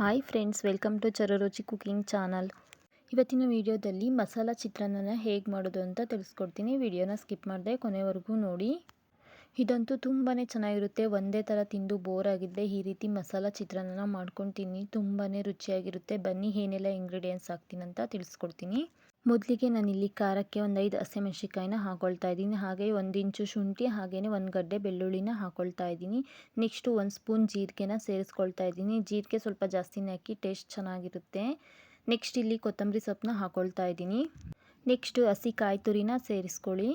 Hi friends, welcome to Chararuchi cooking channel. ಇವತ್ತಿನ ವಿಡಿಯೋದಲ್ಲಿ ಮಸಾಲ ಚಿತ್ರಾನ್ನ ಹೇಗೆ ಮಾಡೋದು ಅಂತ ತಿಳಿಸ್ಕೊಡ್ತೀನಿ. ವಿಡಿಯೋನ ಸ್ಕಿಪ್ ಮಾಡದೆ ಕೊನೆವರೆಗೂ ನೋಡಿ. ಇದಂತೂ ತುಂಬಾ ಚೆನ್ನಾಗಿರುತ್ತೆ. ಒಂದೇ ಥರ ತಿಂದು ಬೋರ್ ಆಗಿದ್ದರೆ ಈ ರೀತಿ ಮಸಾಲ ಚಿತ್ರಾನ್ನ ಮಾಡ್ಕೊಂಡು ತಿನ್ನಿ, ತುಂಬಾ ರುಚಿಯಾಗಿರುತ್ತೆ. ಬನ್ನಿ ಏನೆಲ್ಲ ಇಂಗ್ರೀಡಿಯೆಂಟ್ಸ್ ಹಾಕ್ತೀನಿ ಅಂತ ತಿಳಿಸ್ಕೊಡ್ತೀನಿ. ಮೊದಲಿಗೆ ನಾನಿಲ್ಲಿ ಖಾರಕ್ಕೆ ಒಂದು 5 ಹಸಿಮೆಣಸಿಕಾಯಿನ ಹಾಕೊಳ್ತಾ ಇದ್ದೀನಿ. ಹಾಗೆ 1 ಇಂಚು ಶುಂಠಿ, ಹಾಗೆಯೇ 1 ಗಡ್ಡೆ ಬೆಳ್ಳುಳ್ಳಿನ ಹಾಕೊಳ್ತಾ ಇದ್ದೀನಿ. ನೆಕ್ಸ್ಟು 1 ಸ್ಪೂನ್ ಜೀರಿಗೆನ ಸೇರಿಸ್ಕೊಳ್ತಾ ಇದ್ದೀನಿ. ಜೀರಿಗೆ ಸ್ವಲ್ಪ ಜಾಸ್ತಿನೇ ಹಾಕಿ, ಟೇಸ್ಟ್ ಚೆನ್ನಾಗಿರುತ್ತೆ. ನೆಕ್ಸ್ಟ್ ಇಲ್ಲಿ ಕೊತ್ತಂಬರಿ ಸೊಪ್ಪನ್ನ ಹಾಕೊಳ್ತಾ ಇದ್ದೀನಿ. ನೆಕ್ಸ್ಟು ಹಸಿ ಕಾಯಿ ತುರಿನ ಸೇರಿಸ್ಕೊಳ್ಳಿ.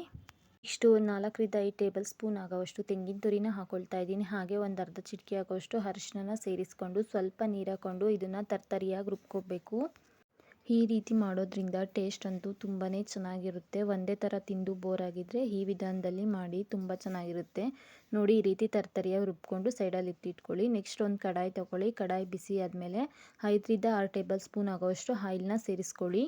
ನೆಕ್ಸ್ಟು 4ರಿಂದ 5 ಟೇಬಲ್ ಸ್ಪೂನ್ ಆಗೋವಷ್ಟು ತೆಂಗಿನ ತುರಿನ ಹಾಕೊಳ್ತಾ ಇದ್ದೀನಿ. ಹಾಗೆ ಒಂದು ಅರ್ಧ ಚಿಟಿಕೆ ಆಗೋವಷ್ಟು ಅರಿಶಿನ ಸೇರಿಸ್ಕೊಂಡು ಸ್ವಲ್ಪ ನೀರು ಹಾಕ್ಕೊಂಡು ಇದನ್ನು ತರ್ತರಿಯಾಗಿ ರುಬ್ಕೋಬೇಕು. ಈ ರೀತಿ ಮಾಡೋದ್ರಿಂದ ಟೇಸ್ಟ್ ಅಂತೂ ತುಂಬಾ ಚೆನ್ನಾಗಿರುತ್ತೆ. ಒಂದೇ ಥರ ತಿಂದು ಬೋರ್ ಆಗಿದ್ದರೆ ಈ ವಿಧಾನದಲ್ಲಿ ಮಾಡಿ, ತುಂಬ ಚೆನ್ನಾಗಿರುತ್ತೆ. ನೋಡಿ, ಈ ರೀತಿ ತರ್ತರಿಯಾಗಿ ರುಬ್ಕೊಂಡು ಸೈಡಲ್ಲಿ ಇಟ್ಕೊಳ್ಳಿ. ನೆಕ್ಸ್ಟ್ ಒಂದು ಕಡಾಯಿ ತೊಗೊಳ್ಳಿ. ಕಡಾಯಿ ಬಿಸಿ ಆದಮೇಲೆ 5ರಿಂದ 6 ಟೇಬಲ್ ಸ್ಪೂನ್ ಆಗೋವಷ್ಟು ಆಯಿಲ್ನ ಸೇರಿಸ್ಕೊಳ್ಳಿ.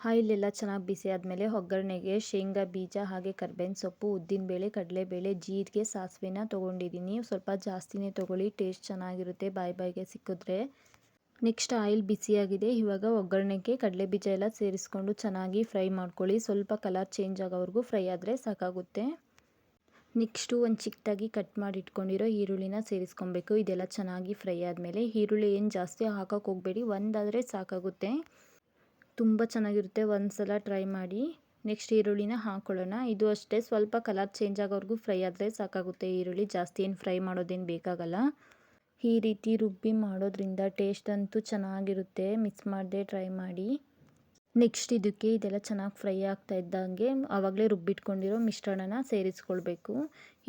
ಆಯಿಲ್ ಎಲ್ಲ ಚೆನ್ನಾಗಿ ಬಿಸಿ ಆದಮೇಲೆ ಒಗ್ಗರಣೆಗೆ ಶೇಂಗಾ ಬೀಜ, ಹಾಗೆ ಕರ್ಬೇವಿನ ಸೊಪ್ಪು, ಉದ್ದಿನಬೇಳೆ, ಕಡಲೆಬೇಳೆ, ಜೀರಿಗೆ, ಸಾಸಿವೆನ ತೊಗೊಂಡಿದ್ದೀನಿ. ಸ್ವಲ್ಪ ಜಾಸ್ತಿನೇ ತೊಗೊಳ್ಳಿ, ಟೇಸ್ಟ್ ಚೆನ್ನಾಗಿರುತ್ತೆ ಬಾಯಿಗೆ ಸಿಕ್ಕಿದ್ರೆ. ನೆಕ್ಸ್ಟ್ ಆಯಿಲ್ ಬಿಸಿಯಾಗಿದೆ. ಇವಾಗ ಒಗ್ಗರಣೆಗೆ ಕಡಲೆ ಬೀಜ ಎಲ್ಲ ಸೇರಿಸ್ಕೊಂಡು ಚೆನ್ನಾಗಿ ಫ್ರೈ ಮಾಡ್ಕೊಳ್ಳಿ. ಸ್ವಲ್ಪ ಕಲರ್ ಚೇಂಜ್ ಆಗೋವರೆಗೂ ಫ್ರೈ ಆದರೆ ಸಾಕಾಗುತ್ತೆ. ನೆಕ್ಸ್ಟು ಒಂದು ಚಿಕ್ಕದಾಗಿ ಕಟ್ ಮಾಡಿ ಇಟ್ಕೊಂಡಿರೋ ಈರುಳ್ಳಿನ ಸೇರಿಸ್ಕೊಬೇಕು. ಇದೆಲ್ಲ ಚೆನ್ನಾಗಿ ಫ್ರೈ ಆದಮೇಲೆ ಈರುಳ್ಳಿ ಏನು ಜಾಸ್ತಿ ಹಾಕೋಕ್ಕೆ ಹೋಗಬೇಡಿ, ಒಂದಾದರೆ ಸಾಕಾಗುತ್ತೆ. ತುಂಬ ಚೆನ್ನಾಗಿರುತ್ತೆ, ಒಂದು ಸಲ ಟ್ರೈ ಮಾಡಿ. ನೆಕ್ಸ್ಟ್ ಈರುಳ್ಳಿನ ಹಾಕ್ಕೊಳ್ಳೋಣ. ಇದು ಅಷ್ಟೇ, ಸ್ವಲ್ಪ ಕಲರ್ ಚೇಂಜ್ ಆಗೋವರೆಗೂ ಫ್ರೈ ಆದರೆ ಸಾಕಾಗುತ್ತೆ. ಈರುಳ್ಳಿ ಜಾಸ್ತಿ ಏನು ಫ್ರೈ ಮಾಡೋದೇನು ಬೇಕಾಗಲ್ಲ. ಈ ರೀತಿ ರುಬ್ಬಿ ಮಾಡೋದ್ರಿಂದ ಟೇಸ್ಟ್ ಅಂತೂ ಚೆನ್ನಾಗಿರುತ್ತೆ. ಮಿಸ್ ಮಾಡದೆ ಟ್ರೈ ಮಾಡಿ. ನೆಕ್ಸ್ಟ್ ಇದೆಲ್ಲ ಚೆನ್ನಾಗಿ ಫ್ರೈ ಆಗ್ತಾ ಇದ್ದಂಗೆ ಆವಾಗಲೇ ರುಬ್ಬಿಟ್ಕೊಂಡಿರೋ ಮಿಶ್ರಣನ ಸೇರಿಸ್ಕೊಳ್ಬೇಕು.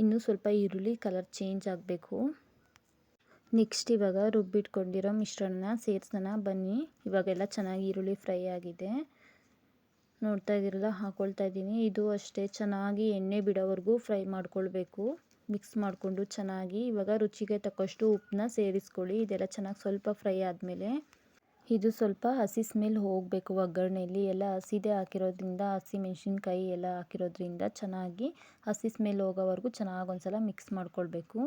ಇನ್ನೂ ಸ್ವಲ್ಪ ಈರುಳ್ಳಿ ಕಲರ್ ಚೇಂಜ್ ಆಗಬೇಕು. ನೆಕ್ಸ್ಟ್ ಇವಾಗ ರುಬ್ಬಿಟ್ಕೊಂಡಿರೋ ಮಿಶ್ರಣನ ಸೇರಿಸೋಣ ಬನ್ನಿ. ಇವಾಗೆಲ್ಲ ಚೆನ್ನಾಗಿ ಈರುಳ್ಳಿ ಫ್ರೈ ಆಗಿದೆ. ನೋಡ್ತಾ ಇದ್ದೀರಲ್ಲ, ಹಾಕ್ಕೊಳ್ತಾ ಇದ್ದೀನಿ. ಇದು ಅಷ್ಟೇ, ಚೆನ್ನಾಗಿ ಎಣ್ಣೆ ಬಿಡೋವರೆಗೂ ಫ್ರೈ ಮಾಡ್ಕೊಳ್ಬೇಕು. ಮಿಕ್ಸ್ ಮಾಡಿಕೊಂಡು ಚೆನ್ನಾಗಿ. ಇವಾಗ ರುಚಿಗೆ ತಕ್ಕಷ್ಟು ಉಪ್ಪನ್ನ ಸೇರಿಸ್ಕೊಳ್ಳಿ. ಇದೆಲ್ಲ ಚೆನ್ನಾಗಿ ಸ್ವಲ್ಪ ಫ್ರೈ ಆದಮೇಲೆ ಇದು ಸ್ವಲ್ಪ ಹಸಿ ಸ್ಮೆಲ್ ಹೋಗಬೇಕು. ಒಗ್ಗರಣೆಯಲ್ಲಿ ಎಲ್ಲ ಹಸಿದೇ ಹಾಕಿರೋದ್ರಿಂದ, ಹಸಿ ಮೆಣಸಿನ್ಕಾಯಿ ಎಲ್ಲ ಹಾಕಿರೋದ್ರಿಂದ ಚೆನ್ನಾಗಿ ಹಸಿ ಸ್ಮೆಲ್ ಹೋಗೋವರೆಗೂ ಚೆನ್ನಾಗಿ ಒಂದ್ಸಲ ಮಿಕ್ಸ್ ಮಾಡ್ಕೊಳ್ಬೇಕು.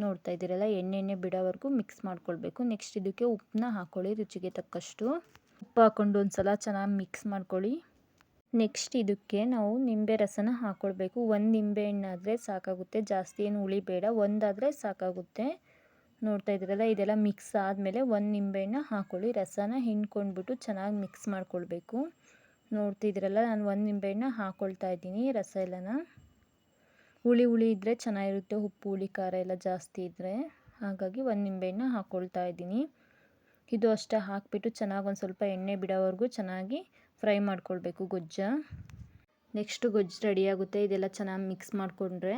ನೋಡ್ತಾ ಇದ್ದೀರಲ್ಲ, ಎಣ್ಣೆ ಬಿಡೋವರೆಗೂ ಮಿಕ್ಸ್ ಮಾಡ್ಕೊಳ್ಬೇಕು. ನೆಕ್ಸ್ಟ್ ಇದಕ್ಕೆ ಉಪ್ಪನ್ನ ಹಾಕ್ಕೊಳ್ಳಿ, ರುಚಿಗೆ ತಕ್ಕಷ್ಟು ಉಪ್ಪು ಹಾಕ್ಕೊಂಡು ಒಂದ್ಸಲ ಚೆನ್ನಾಗಿ ಮಿಕ್ಸ್ ಮಾಡ್ಕೊಳ್ಳಿ. ನೆಕ್ಸ್ಟ್ ಇದಕ್ಕೆ ನಾವು ನಿಂಬೆ ರಸನ ಹಾಕ್ಕೊಳ್ಬೇಕು. 1 ನಿಂಬೆಹಣ್ಣಾದರೆ ಸಾಕಾಗುತ್ತೆ, ಜಾಸ್ತಿ ಏನು ಹುಳಿ ಬೇಡ, ಒಂದಾದರೆ ಸಾಕಾಗುತ್ತೆ. ನೋಡ್ತಾ ಇದ್ದೀರಲ್ಲ, ಇದೆಲ್ಲ ಮಿಕ್ಸ್ ಆದಮೇಲೆ 1 ನಿಂಬೆಹಣ್ಣ ಹಾಕ್ಕೊಳ್ಳಿ. ರಸನ ಹಿಂಡ್ಕೊಂಡ್ಬಿಟ್ಟು ಚೆನ್ನಾಗಿ ಮಿಕ್ಸ್ ಮಾಡ್ಕೊಳ್ಬೇಕು. ನೋಡ್ತಿದ್ದೀರಲ್ಲ, ನಾನು 1 ನಿಂಬೆಹಣ್ಣ ಹಾಕ್ಕೊಳ್ತಾ ಇದ್ದೀನಿ. ರಸ ಎಲ್ಲನ ಹುಳಿ ಇದ್ದರೆ ಚೆನ್ನಾಗಿರುತ್ತೆ, ಉಪ್ಪು ಹುಳಿ ಖಾರ ಎಲ್ಲ ಜಾಸ್ತಿ ಇದ್ದರೆ. ಹಾಗಾಗಿ 1 ನಿಂಬೆಹಣ್ಣ ಹಾಕ್ಕೊಳ್ತಾ ಇದ್ದೀನಿ. ಇದು ಅಷ್ಟೇ ಹಾಕಿಬಿಟ್ಟು ಚೆನ್ನಾಗಿ ಒಂದು ಸ್ವಲ್ಪ ಎಣ್ಣೆ ಬಿಡೋವರೆಗೂ ಚೆನ್ನಾಗಿ ಫ್ರೈ ಮಾಡ್ಕೊಳ್ಬೇಕು ಗೊಜ್ಜ. ನೆಕ್ಸ್ಟು ಗೊಜ್ಜು ರೆಡಿಯಾಗುತ್ತೆ. ಇದೆಲ್ಲ ಚೆನ್ನಾಗಿ ಮಿಕ್ಸ್ ಮಾಡಿಕೊಂಡ್ರೆ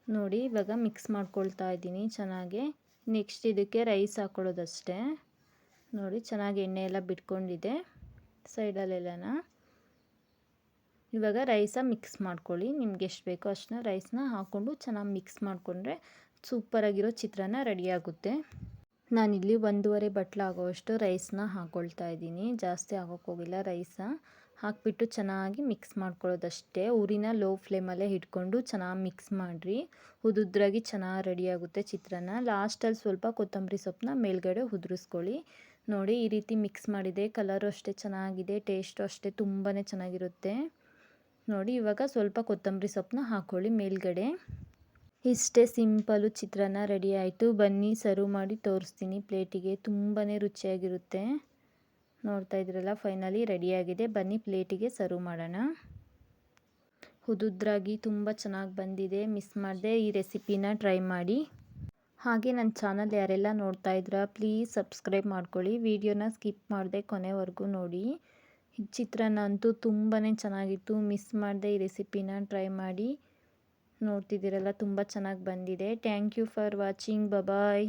ನೋಡಿ, ಇವಾಗ ಮಿಕ್ಸ್ ಮಾಡ್ಕೊಳ್ತಾ ಇದ್ದೀನಿ ಚೆನ್ನಾಗಿ. ನೆಕ್ಸ್ಟ್ ಇದಕ್ಕೆ ರೈಸ್ ಹಾಕ್ಕೊಳ್ಳೋದಷ್ಟೇ. ನೋಡಿ, ಚೆನ್ನಾಗಿ ಎಣ್ಣೆ ಎಲ್ಲ ಬಿಟ್ಕೊಂಡಿದೆ ಸೈಡಲ್ಲೆಲ್ಲನ. ಇವಾಗ ರೈಸ ಮಿಕ್ಸ್ ಮಾಡ್ಕೊಳ್ಳಿ. ನಿಮ್ಗೆ ಎಷ್ಟು ಬೇಕೋ ಅಷ್ಟನ್ನ ರೈಸ್ನ ಹಾಕ್ಕೊಂಡು ಚೆನ್ನಾಗಿ ಮಿಕ್ಸ್ ಮಾಡಿಕೊಂಡ್ರೆ ಸೂಪರಾಗಿರೋ ಚಿತ್ರಾನ್ನ ರೆಡಿಯಾಗುತ್ತೆ. ನಾನಿಲ್ಲಿ 1.5 ಬಟ್ಲು ಆಗೋವಷ್ಟು ರೈಸ್ನ ಹಾಕ್ಕೊಳ್ತಾ ಇದ್ದೀನಿ. ಜಾಸ್ತಿ ಹಾಕೋಕ್ಕೋಗಿಲ್ಲ. ರೈಸ ಹಾಕಿಬಿಟ್ಟು ಚೆನ್ನಾಗಿ ಮಿಕ್ಸ್ ಮಾಡ್ಕೊಳ್ಳೋದಷ್ಟೇ. ಉರಿನ ಲೋ ಫ್ಲೇಮಲ್ಲೇ ಇಟ್ಕೊಂಡು ಚೆನ್ನಾಗಿ ಮಿಕ್ಸ್ ಮಾಡಿರಿ. ಉದುದ್ರಾಗಿ ಚೆನ್ನಾಗಿ ರೆಡಿಯಾಗುತ್ತೆ ಚಿತ್ರಾನ್ನ. ಲಾಸ್ಟಲ್ಲಿ ಸ್ವಲ್ಪ ಕೊತ್ತಂಬರಿ ಸೊಪ್ಪನ್ನ ಮೇಲ್ಗಡೆ ಉದುರಿಸ್ಕೊಳ್ಳಿ. ನೋಡಿ, ಈ ರೀತಿ ಮಿಕ್ಸ್ ಮಾಡಿದೆ. ಕಲರು ಅಷ್ಟೇ ಚೆನ್ನಾಗಿದೆ, ಟೇಸ್ಟು ಅಷ್ಟೇ ತುಂಬಾ ಚೆನ್ನಾಗಿರುತ್ತೆ. ನೋಡಿ, ಇವಾಗ ಸ್ವಲ್ಪ ಕೊತ್ತಂಬರಿ ಸೊಪ್ಪನ್ನ ಹಾಕ್ಕೊಳ್ಳಿ ಮೇಲ್ಗಡೆ. ಇಷ್ಟೇ, ಸಿಂಪಲ್ಲು ಚಿತ್ರಾನ್ನ ರೆಡಿ ಆಯಿತು. ಬನ್ನಿ ಸರ್ವ್ ಮಾಡಿ ತೋರಿಸ್ತೀನಿ ಪ್ಲೇಟಿಗೆ. ತುಂಬಾ ರುಚಿಯಾಗಿರುತ್ತೆ. ನೋಡ್ತಾ ಇದ್ದೀರಲ್ಲ, ಫೈನಲಿ ರೆಡಿಯಾಗಿದೆ. ಬನ್ನಿ ಪ್ಲೇಟಿಗೆ ಸರ್ವ್ ಮಾಡೋಣ. ಉದುದ್ರಾಗಿ ತುಂಬ ಚೆನ್ನಾಗಿ ಬಂದಿದೆ. ಮಿಸ್ ಮಾಡದೆ ಈ ರೆಸಿಪಿನ ಟ್ರೈ ಮಾಡಿ. ಹಾಗೆ ನನ್ನ ಚಾನಲ್ ಯಾರೆಲ್ಲ ನೋಡ್ತಾ ಇದ್ದೀರಾ, ಪ್ಲೀಸ್ ಸಬ್ಸ್ಕ್ರೈಬ್ ಮಾಡ್ಕೊಳ್ಳಿ. ವಿಡಿಯೋನ ಸ್ಕಿಪ್ ಮಾಡದೆ ಕೊನೆವರೆಗೂ ನೋಡಿ. ಈ ಚಿತ್ರಾನ್ನ ಅಂತೂ ತುಂಬಾ ಚೆನ್ನಾಗಿತ್ತು. ಮಿಸ್ ಮಾಡದೆ ಈ ರೆಸಿಪಿನ ಟ್ರೈ ಮಾಡಿ. ನೋಡ್ತಿದ್ದೀರಲ್ಲ, ತುಂಬ ಚೆನ್ನಾಗಿ ಬಂದಿದೆ. Thank you for watching. Bye.